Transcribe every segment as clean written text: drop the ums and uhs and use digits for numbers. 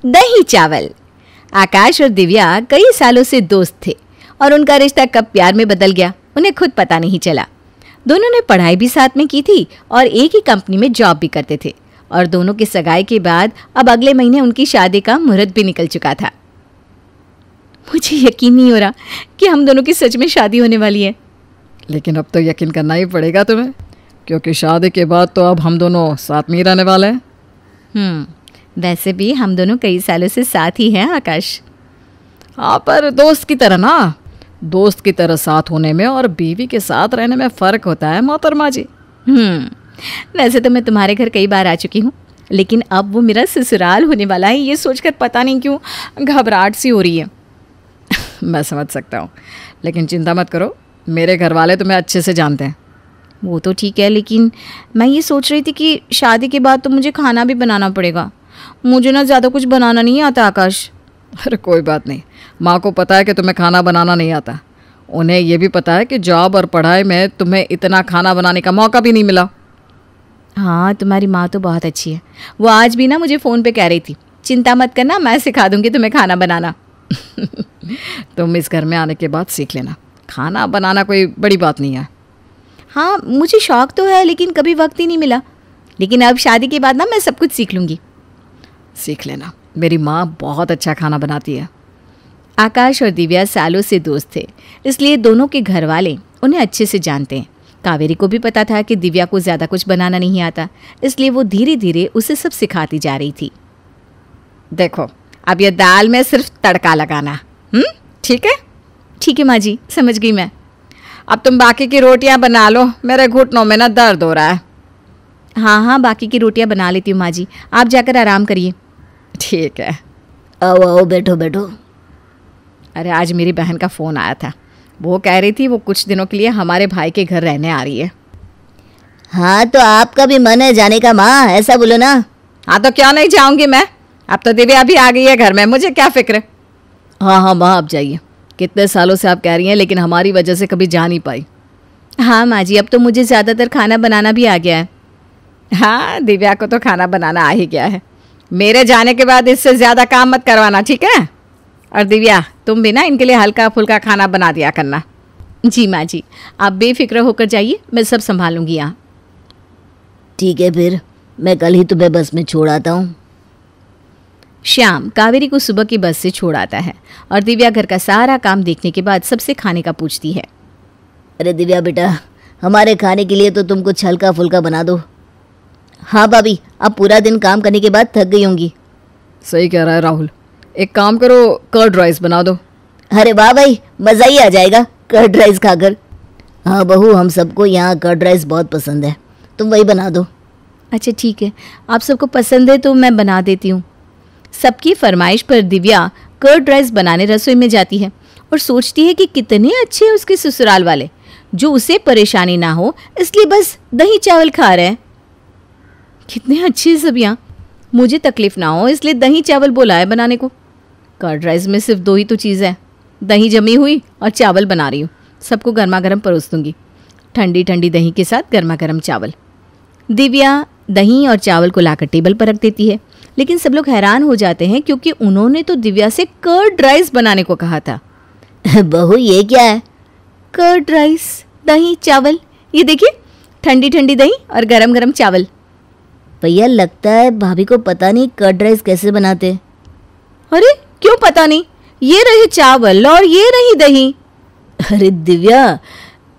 दही चावल। आकाश और दिव्या कई सालों से दोस्त थे और उनका रिश्ता कब प्यार में बदल गया उन्हें खुद पता नहीं चला। दोनों ने पढ़ाई भी साथ में की थी और एक ही कंपनी में जॉब भी करते थे और दोनों की सगाई के बाद अब अगले महीने उनकी शादी का मुहूर्त भी निकल चुका था। मुझे यकीन नहीं हो रहा कि हम दोनों की सच में शादी होने वाली है। लेकिन अब तो यकीन करना ही पड़ेगा तुम्हें, क्योंकि शादी के बाद तो अब हम दोनों साथ में ही रहने वाले हैं। वैसे भी हम दोनों कई सालों से साथ ही हैं आकाश। हाँ, पर दोस्त की तरह ना। दोस्त की तरह साथ होने में और बीवी के साथ रहने में फ़र्क होता है मोहतरमा जी। वैसे तो मैं तुम्हारे घर कई बार आ चुकी हूँ, लेकिन अब वो मेरा ससुराल होने वाला है, ये सोचकर पता नहीं क्यों घबराहट सी हो रही है। मैं समझ सकता हूँ, लेकिन चिंता मत करो, मेरे घर वाले तुम्हें अच्छे से जानते हैं। वो तो ठीक है, लेकिन मैं ये सोच रही थी कि शादी के बाद तो मुझे खाना भी बनाना पड़ेगा। मुझे ना ज़्यादा कुछ बनाना नहीं आता आकाश। अरे कोई बात नहीं, माँ को पता है कि तुम्हें खाना बनाना नहीं आता। उन्हें ये भी पता है कि जॉब और पढ़ाई में तुम्हें इतना खाना बनाने का मौका भी नहीं मिला। हाँ, तुम्हारी माँ तो बहुत अच्छी है। वो आज भी ना मुझे फ़ोन पे कह रही थी, चिंता मत करना, मैं सिखा दूँगी तुम्हें खाना बनाना। तुम इस घर में आने के बाद सीख लेना, खाना बनाना कोई बड़ी बात नहीं है। हाँ, मुझे शौक़ तो है, लेकिन कभी वक्त ही नहीं मिला। लेकिन अब शादी के बाद ना मैं सब कुछ सीख लूँगी। सीख लेना, मेरी माँ बहुत अच्छा खाना बनाती है। आकाश और दिव्या सालों से दोस्त थे, इसलिए दोनों के घर वाले उन्हें अच्छे से जानते हैं। कावेरी को भी पता था कि दिव्या को ज़्यादा कुछ बनाना नहीं आता, इसलिए वो धीरे धीरे उसे सब सिखाती जा रही थी। देखो, अब ये दाल में सिर्फ तड़का लगाना, ठीक है? ठीक है माँ जी, समझ गई मैं। अब तुम बाकी की रोटियां बना लो, मेरे घुटनों में ना दर्द हो रहा है। हाँ, बाकी की रोटियां बना लेती हूँ माँ जी, आप जाकर आराम करिए। ठीक है। आओ बैठो बैठो। अरे आज मेरी बहन का फ़ोन आया था, वो कह रही थी वो कुछ दिनों के लिए हमारे भाई के घर रहने आ रही है। हाँ, तो आपका भी मन है जाने का माँ, ऐसा बोलो ना। हाँ, तो क्यों नहीं जाऊंगी मैं, अब तो दिव्या भी आ गई है घर में, मुझे क्या फिक्र। हाँ माँ, आप जाइए। कितने सालों से आप कह रही हैं, लेकिन हमारी वजह से कभी जा नहीं पाई। हाँ माँ जी, अब तो मुझे ज़्यादातर खाना बनाना भी आ गया है। हाँ, दिव्या को तो खाना बनाना आ ही गया है। मेरे जाने के बाद इससे ज़्यादा काम मत करवाना, ठीक है? और दिव्या, तुम भी ना इनके लिए हल्का फुल्का खाना बना दिया करना। जी माँ जी, आप बेफिक्र होकर जाइए, मैं सब संभालूंगी यहाँ। ठीक है, फिर मैं कल ही तुम्हें बस में छोड़ आता हूँ। श्याम कावेरी को सुबह की बस से छोड़ आता है और दिव्या घर का सारा काम देखने के बाद सबसे खाने का पूछती है। अरे दिव्या बेटा, हमारे खाने के लिए तो तुम कुछ हल्का फुल्का बना दो। हाँ भाभी, अब पूरा दिन काम करने के बाद थक गई होंगी। सही कह रहा है राहुल, एक काम करो, कर्ड राइस बना दो। अरे वाह भाई, मज़ा ही आ जाएगा कर्ड राइस खाकर। हाँ बहू, हम सबको यहाँ कर्ड राइस बहुत पसंद है, तुम वही बना दो। अच्छा ठीक है, आप सबको पसंद है तो मैं बना देती हूँ। सबकी फरमाइश पर दिव्या कर्ड राइस बनाने रसोई में जाती है और सोचती है कि कितने अच्छे हैं उसके ससुराल वाले, जो उसे परेशानी ना हो इसलिए बस दही चावल खा रहे हैं। कितने अच्छे सब यहाँ, मुझे तकलीफ ना हो इसलिए दही चावल बोला है बनाने को। कर्ड राइस में सिर्फ दो ही तो चीज़ है, दही जमी हुई और चावल बना रही हूँ। सबको गर्मा गर्म परोस दूंगी, ठंडी ठंडी दही के साथ गर्मा गर्म चावल। दिव्या दही और चावल को लाकर टेबल पर रख देती है, लेकिन सब लोग हैरान हो जाते हैं क्योंकि उन्होंने तो दिव्या से कर्ड राइस बनाने को कहा था। बहू ये क्या है? कर्ड राइस, दही चावल, ये देखिए, ठंडी ठंडी दही और गरम गरम चावल। भैया लगता है भाभी को पता नहीं कर्ड राइस कैसे बनाते। अरे क्यों पता नहीं, ये रहे चावल और ये रही दही। अरे दिव्या,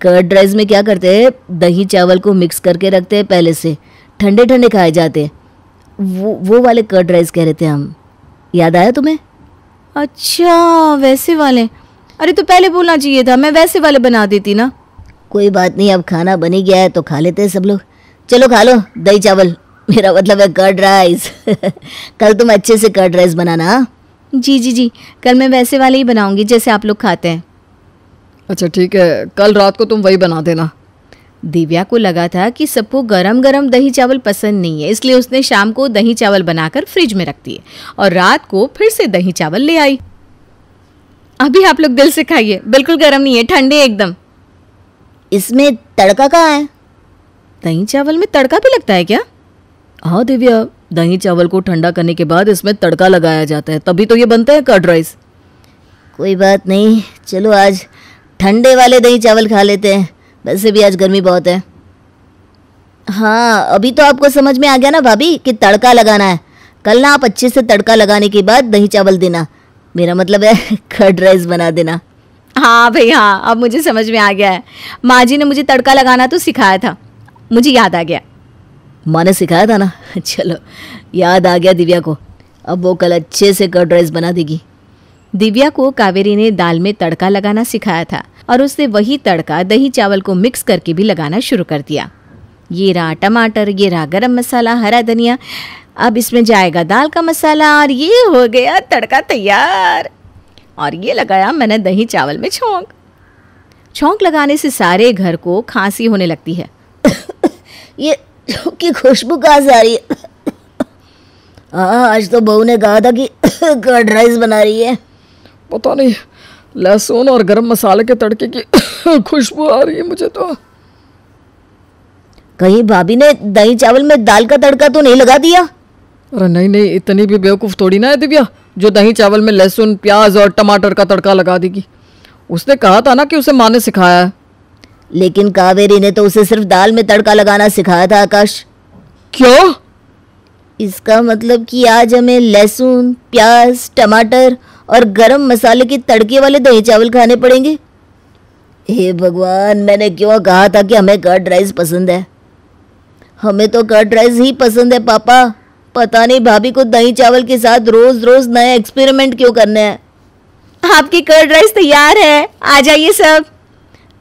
कर्ड राइस में क्या करते हैं, दही चावल को मिक्स करके रखते हैं, पहले से ठंडे ठंडे खाए जाते हैं। वो वाले कर्ड राइस कह रहे थे हम, याद आया तुम्हें? अच्छा वैसे वाले, अरे तो पहले बोलना चाहिए था, मैं वैसे वाले बना देती ना। कोई बात नहीं, अब खाना बन ही गया है तो खा लेते हैं सब लोग। चलो खा लो दही चावल, मेरा मतलब है कर्ड राइस। कल तुम अच्छे से कर्ड राइस बनाना। जी, कल मैं वैसे वाले ही बनाऊंगी जैसे आप लोग खाते हैं। अच्छा ठीक है, कल रात को तुम वही बना देना। दिव्या को लगा था कि सबको गरम गरम दही चावल पसंद नहीं है, इसलिए उसने शाम को दही चावल बनाकर फ्रिज में रख दिए और रात को फिर से दही चावल ले आई। अभी आप लोग दिल से खाइए, बिल्कुल गरम नहीं है, ठंडे एकदम। इसमें तड़का कहाँ है? दही चावल में तड़का भी लगता है क्या? हाँ दिव्या, दही चावल को ठंडा करने के बाद इसमें तड़का लगाया जाता है, तभी तो ये बनते हैं कर्ड राइस। कोई बात नहीं, चलो आज ठंडे वाले दही चावल खा लेते हैं, वैसे भी आज गर्मी बहुत है। हाँ, अभी तो आपको समझ में आ गया ना भाभी कि तड़का लगाना है। कल ना आप अच्छे से तड़का लगाने के बाद दही चावल देना, मेरा मतलब है कर्ड राइस बना देना। हाँ भाई हाँ, अब मुझे समझ में आ गया है। माँ जी ने मुझे तड़का लगाना तो सिखाया था, मुझे याद आ गया। माँ ने सिखाया था ना, चलो याद आ गया दिव्या को, अब वो कल अच्छे से कर्ड राइस बना देगी। दिव्या को कावेरी ने दाल में तड़का लगाना सिखाया था और उसने वही तड़का दही चावल को मिक्स करके भी लगाना शुरू कर दिया। ये रहा टमाटर, ये रहा गरम मसाला, हरा धनिया, अब इसमें जाएगा दाल का मसाला और ये हो गया तड़का तैयार। और ये लगाया मैंने दही चावल में छौंक। छौंक लगाने से सारे घर को खांसी होने लगती है। ये की खुशबू कहाँ से आ रही है? हाँ, आज तो बहू ने कहा था कि कर्ड राइस बना रही है। पता नहीं, लहसुन और गरम मसाले के तड़के की खुशबू आ रही है मुझे तो। कहीं भाभी ने दही चावल में दाल का तड़का तो नहीं लगा दिया? अरे नहीं नहीं, इतनी भी बेवकूफ़ थोड़ी ना है दिव्या जो दही चावल में लहसुन प्याज और टमाटर का तड़का लगा देगी। उसने कहा था ना कि उसे माँ ने सिखाया है। लेकिन कावेरी ने तो उसे सिर्फ दाल में तड़का लगाना सिखाया था आकाश। क्यों? इसका मतलब कि आज हमें लहसुन प्याज टमाटर और गरम मसाले के तड़के वाले दही चावल खाने पड़ेंगे। हे भगवान, मैंने क्यों कहा था कि हमें कर्ड राइस पसंद है। हमें तो कर्ड राइस ही पसंद है पापा। पता नहीं भाभी को दही चावल के साथ रोज रोज नया एक्सपेरिमेंट क्यों करने हैं। आपकी कर्ड राइस तैयार है, आ जाइए सब।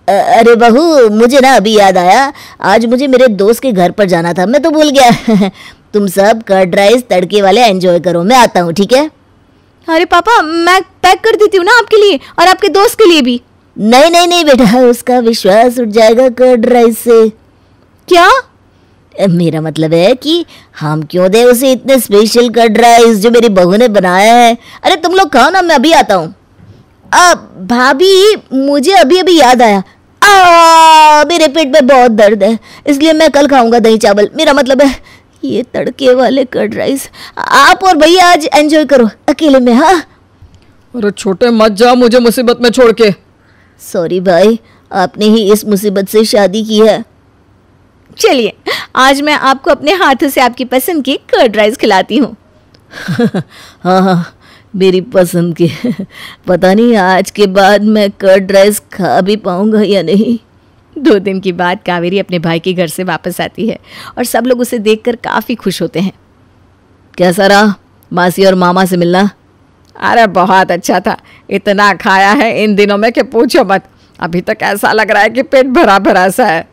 अरे बहू, मुझे ना अभी याद आया, आज मुझे मेरे दोस्त के घर पर जाना था, मैं तो भूल गया। तुम सब कर्ड राइस तड़के वाले एंजॉय करो, मैं आता हूँ, ठीक है? अरे पापा, मैं पैक कर देती हूँ ना आपके लिए और आपके दोस्त के लिए भी। नहीं नहीं नहीं बेटा, उसका विश्वास उठ जाएगा कर्ड राइस से। क्या? मेरा मतलब है कि हम क्यों दे उसे इतने स्पेशल कर्ड राइस जो मेरी बहू ने बनाया है। अरे तुम लोग खाओ ना, मैं अभी आता हूँ। भाभी, मुझे अभी अभी याद आया, मेरे पेट में बहुत दर्द है, इसलिए मैं कल खाऊंगा दही चावल। मेरा मतलब है ये तड़के वाले कर्ड राइस। आप और भैया आज एंजॉय करो अकेले में। हाँ? अरे छोटे, मत जा मुझे मुसीबत में छोड़ के। सॉरी भाई, आपने ही इस मुसीबत से शादी की है। चलिए, आज मैं आपको अपने हाथों से आपकी पसंद की कर्ड राइस खिलाती हूँ। हाँ हाँ, मेरी पसंद की। पता नहीं आज के बाद मैं कर्ड राइस खा भी पाऊंगा या नहीं। 2 दिन के बाद कावेरी अपने भाई के घर से वापस आती है और सब लोग उसे देखकर काफ़ी खुश होते हैं। कैसा रहा मासी और मामा से मिलना? अरे बहुत अच्छा था, इतना खाया है इन दिनों में कि पूछो मत। अभी तक ऐसा लग रहा है कि पेट भरा भरा सा है।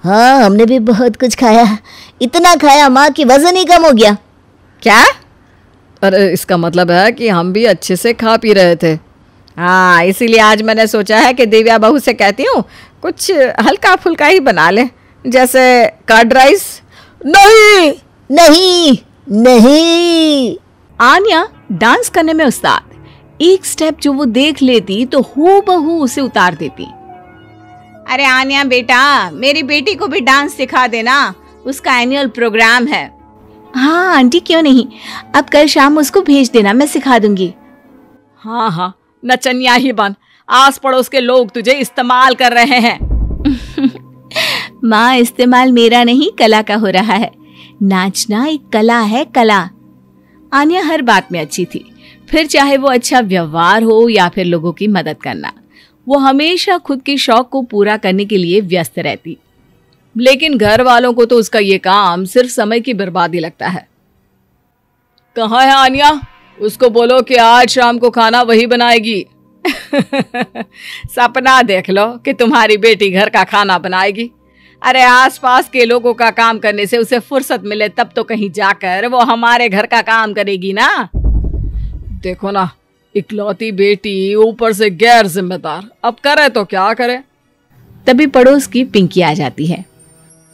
हाँ, हमने भी बहुत कुछ खाया, इतना खाया माँ कि वजन ही कम हो गया। क्या? अरे इसका मतलब है कि हम भी अच्छे से खा पी रहे थे। हाँ, इसीलिए आज मैंने सोचा है कि दिव्या बहू से कहती हूँ कुछ हल्का फुल्का ही बना ले, जैसे कर्ड राइस। नहीं नहीं नहीं। आन्या डांस करने में उस्ताद, एक स्टेप जो वो देख लेती तो हूबहू उसे उतार देती। अरे आन्या बेटा, मेरी बेटी को भी डांस सिखा देना, उसका एनुअल प्रोग्राम है। हाँ आंटी, क्यों नहीं, अब कल शाम उसको भेज देना, मैं सिखा दूंगी। हाँ हाँ, नचनिया ही बन, आस पड़ोस के लोग तुझे इस्तेमाल कर रहे हैं। माँ, इस्तेमाल मेरा नहीं कला का हो रहा है। नाचना एक कला है, कला। आन्या हर बात में अच्छी थी, फिर चाहे वो अच्छा व्यवहार हो या फिर लोगों की मदद करना, वो हमेशा खुद के शौक को पूरा करने के लिए व्यस्त रहती। लेकिन घर वालों को तो उसका ये काम सिर्फ समय की बर्बादी लगता है। कहाँ है आन्या? उसको बोलो कि आज शाम को खाना वही बनाएगी। सपना देख लो कि तुम्हारी बेटी घर का खाना बनाएगी। अरे आसपास के लोगों का काम करने से उसे फुर्सत मिले तब तो कहीं जाकर वो हमारे घर का काम करेगी ना। देखो ना, इकलौती बेटी, ऊपर से गैर जिम्मेदार, अब करे तो क्या करे। तभी पड़ोस की पिंकी आ जाती है।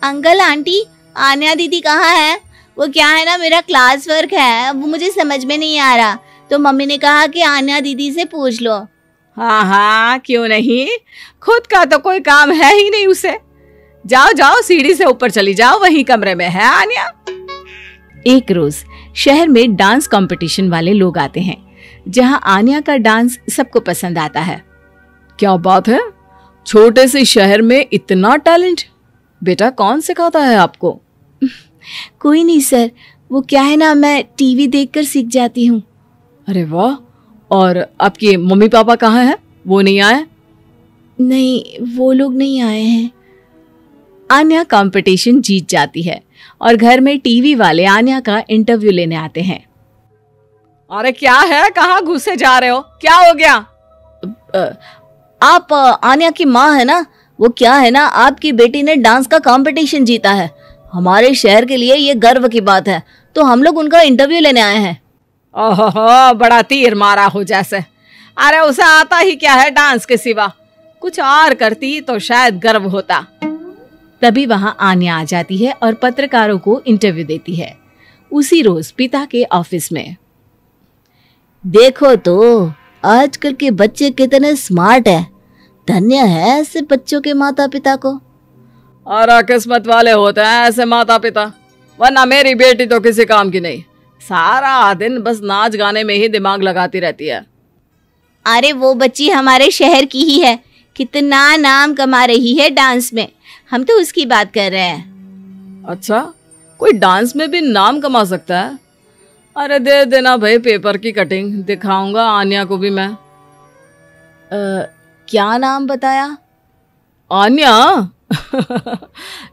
अंकल आंटी, आन्या दीदी कहाँ है? वो क्या है ना, मेरा क्लास वर्क है, वो मुझे समझ में नहीं आ रहा, तो मम्मी ने कहा कि आन्या दीदी से पूछ लो। हाँ हाँ, क्यों नहीं, खुद का तो कोई काम है ही नहीं उसे। जाओ जाओ, सीढ़ी से ऊपर चली जाओ, वही कमरे में है आन्या। एक रोज शहर में डांस कंपटीशन वाले लोग आते हैं, जहां आन्या का डांस सबको पसंद आता है। क्या बात है, छोटे से शहर में इतना टैलेंट। बेटा कौन सिखाता है आपको? कोई नहीं सर, वो क्या है ना, मैं टीवी देखकर सीख जाती हूँ। अरे वाह, और आपके मम्मी पापा कहाँ हैं? वो नहीं आए? नहीं, वो लोग नहीं आए हैं। आन्या कंपटीशन जीत जाती है और घर में टीवी वाले आन्या का इंटरव्यू लेने आते हैं। अरे क्या है, कहाँ घुसे जा रहे हो, क्या हो गया? आप आन्या की माँ है ना? वो क्या है ना, आपकी बेटी ने डांस का कंपटीशन जीता है। हमारे शहर के लिए ये गर्व की बात है, तो हम लोग उनका इंटरव्यू लेने आए हैं। ओहो, बड़ा तीर मारा हो जैसे। अरे उसे आता ही क्या है डांस के सिवा, कुछ और करती तो शायद गर्व होता। तभी वहां आन्या आ जाती है और पत्रकारों को इंटरव्यू देती है। उसी रोज पिता के ऑफिस में। देखो तो आजकल के बच्चे कितने स्मार्ट है। धन्य है ऐसे बच्चों के माता पिता को। और किस्मत वाले होते हैं ऐसे माता पिता, वरना मेरी बेटी तो किसी काम की नहीं, सारा दिन बस नाच गाने में ही दिमाग लगाती रहती है। अरे वो बच्ची हमारे शहर की ही है, कितना नाम कमा रही है डांस में। हम तो उसकी बात कर रहे हैं। अच्छा, कोई डांस में भी नाम कमा सकता है? अरे दे देना भाई पेपर की कटिंग, दिखाऊंगा आन्या को भी मैं। क्या नाम बताया? आन्या?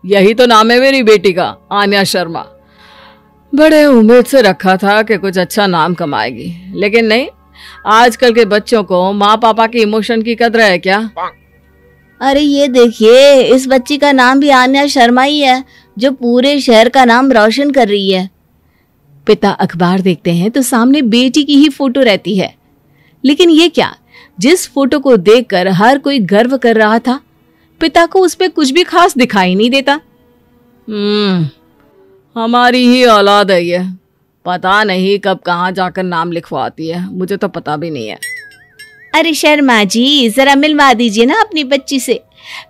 यही तो नाम है मेरी बेटी का, आन्या शर्मा। बड़े उम्मीद से रखा था कि कुछ अच्छा नाम कमाएगी, लेकिन नहीं। आजकल के बच्चों को माँ पापा की इमोशन की कदर है क्या? अरे ये देखिए, इस बच्ची का नाम भी आन्या शर्मा ही है, जो पूरे शहर का नाम रोशन कर रही है। पिता अखबार देखते हैं तो सामने बेटी की ही फोटो रहती है। लेकिन ये क्या, जिस फोटो को देखकर हर कोई गर्व कर रहा था, पिता को उस पे कुछ भी खास दिखाई नहीं देता। हमारी ही औलाद है ये, पता नहीं कब कहाँ जाकर नाम लिखवाती है, मुझे तो पता भी नहीं है। अरे शर्मा जी, जरा मिलवा दीजिए ना अपनी बच्ची से।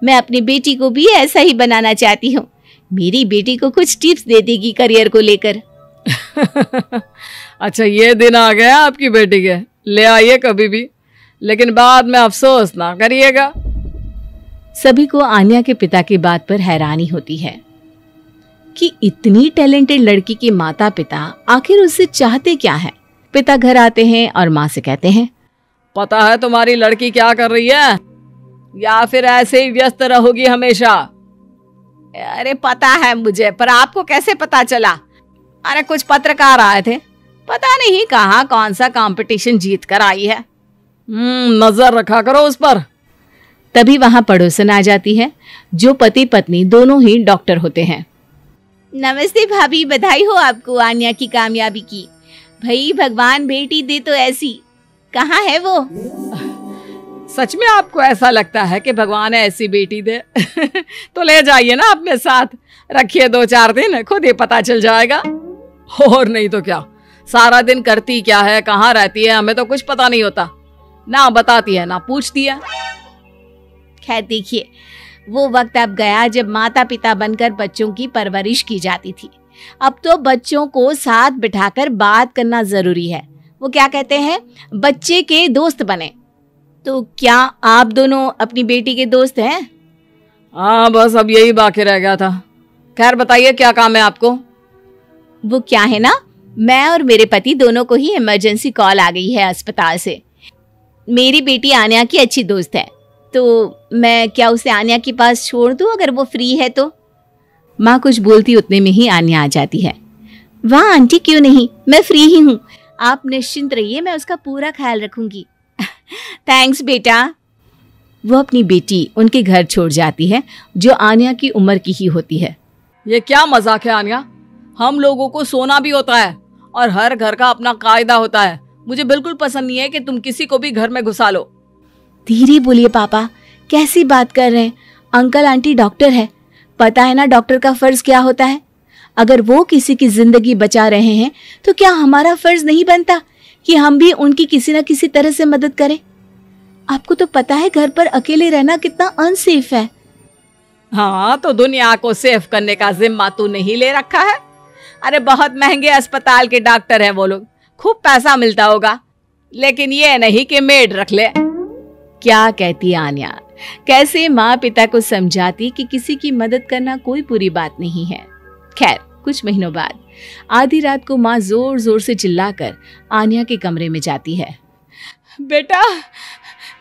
मैं अपनी बेटी को भी ऐसा ही बनाना चाहती हूँ। मेरी बेटी को कुछ टिप्स दे देगी करियर को लेकर। अच्छा, ये दिन आ गया आपकी बेटी के, ले आइए कभी भी, लेकिन बाद में अफसोस ना करिएगा। सभी को आन्या के पिता की बात पर हैरानी होती है कि इतनी टैलेंटेड लड़की के माता पिता आखिर उससे चाहते क्या है। पिता घर आते हैं और माँ से कहते हैं, पता है तुम्हारी लड़की क्या कर रही है, या फिर ऐसे ही व्यस्त रहोगी हमेशा? अरे पता है मुझे, पर आपको कैसे पता चला? अरे कुछ पत्रकार आए थे, पता नहीं कहाँ कौन सा कंपटीशन जीत कर आई है। नजर रखा करो उस पर। तभी वहां पड़ोसन आ जाती है, जो पति पत्नी दोनों ही डॉक्टर होते हैं। नमस्ते भाभी, बधाई हो आपको आन्या की कामयाबी की। भाई भगवान बेटी दे तो ऐसी। कहाँ है वो? सच में आपको ऐसा लगता है कि भगवान ऐसी बेटी दे? तो ले जाइए ना अपने साथ, रखिए 2-4 दिन, खुद ही पता चल जाएगा। और नहीं तो क्या, सारा दिन करती क्या है, कहाँ रहती है, हमें तो कुछ पता नहीं होता। ना बताती है ना पूछती है। खैर देखिए, वो वक्त अब गया जब माता पिता बनकर बच्चों की परवरिश की जाती थी। अब तो बच्चों को साथ बिठाकर बात करना जरूरी है। वो क्या कहते हैं, बच्चे के दोस्त बने। तो क्या आप दोनों अपनी बेटी के दोस्त हैं? हाँ, बस अब यही बाकी रह गया था। खैर बताइए, क्या काम है आपको? वो क्या है ना, मैं और मेरे पति दोनों को ही इमरजेंसी कॉल आ गई है अस्पताल से। मेरी बेटी आन्या की अच्छी दोस्त है, तो मैं क्या उसे आन्या के पास छोड़ दूं अगर वो फ्री है तो? माँ कुछ बोलती उतने में ही आन्या आ जाती है। वाह आंटी, क्यों नहीं, मैं फ्री ही हूँ। आप निश्चिंत रहिए, मैं उसका पूरा ख्याल रखूंगी। थैंक्स बेटा। वो अपनी बेटी उनके घर छोड़ जाती है, जो आन्या की उम्र की ही होती है। ये क्या मजाक है आन्या? हम लोगों को सोना भी होता है और हर घर का अपना कायदा होता है। मुझे बिल्कुल पसंद नहीं है कि तुम किसी को भी घर में घुसा लो। धीरे बोलिए पापा, कैसी बात कर रहे हैं? अंकल आंटी डॉक्टर है, पता है ना डॉक्टर का फर्ज क्या होता है। अगर वो किसी की जिंदगी बचा रहे हैं तो क्या हमारा फर्ज नहीं बनता कि हम भी उनकी किसी न किसी तरह से मदद करें? आपको तो पता है घर पर अकेले रहना कितना अनसेफ है। हाँ, तो दुनिया को सेफ करने का जिम्मा तू नहीं ले रखा है? अरे बहुत महंगे अस्पताल के डॉक्टर हैं वो लोग, खूब पैसा मिलता होगा, लेकिन ये नहीं कि मेड रख ले। क्या कहती आन्या, कैसे माँ पिता को समझाती कि किसी की मदद करना कोई बुरी बात नहीं है। खैर, कुछ महीनों बाद आधी रात को माँ जोर जोर से चिल्लाकर आन्या के कमरे में जाती है। बेटा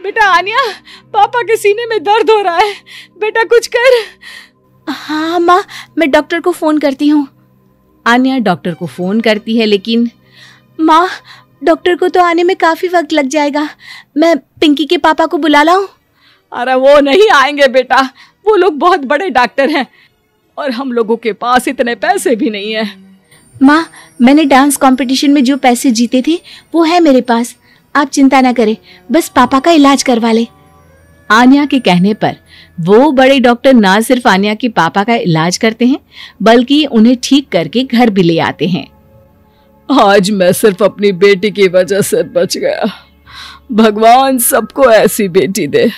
बेटा आन्या, पापा के सीने में दर्द हो रहा है, बेटा कुछ कर। हाँ माँ, मैं डॉक्टर को फोन करती हूँ। आन्या डॉक्टर को फोन करती है, लेकिन माँ, डॉक्टर को तो आने में काफी वक्त लग जाएगा, मैं पिंकी के पापा को बुला लाऊं? अरे वो नहीं आएंगे बेटा, वो लोग बहुत बड़े डॉक्टर हैं और हम लोगों के पास इतने पैसे भी नहीं है। माँ, मैंने डांस कंपटीशन में जो पैसे जीते थे वो है मेरे पास, आप चिंता ना करें, बस पापा का इलाज करवा ले। आन्या के कहने पर वो बड़े डॉक्टर ना सिर्फ आन्या के पापा का इलाज करते हैं, बल्कि उन्हें ठीक करके घर भी ले आते हैं। आज मैं सिर्फ अपनी बेटी की वजह से बच गया। भगवान सबको ऐसी बेटी दे।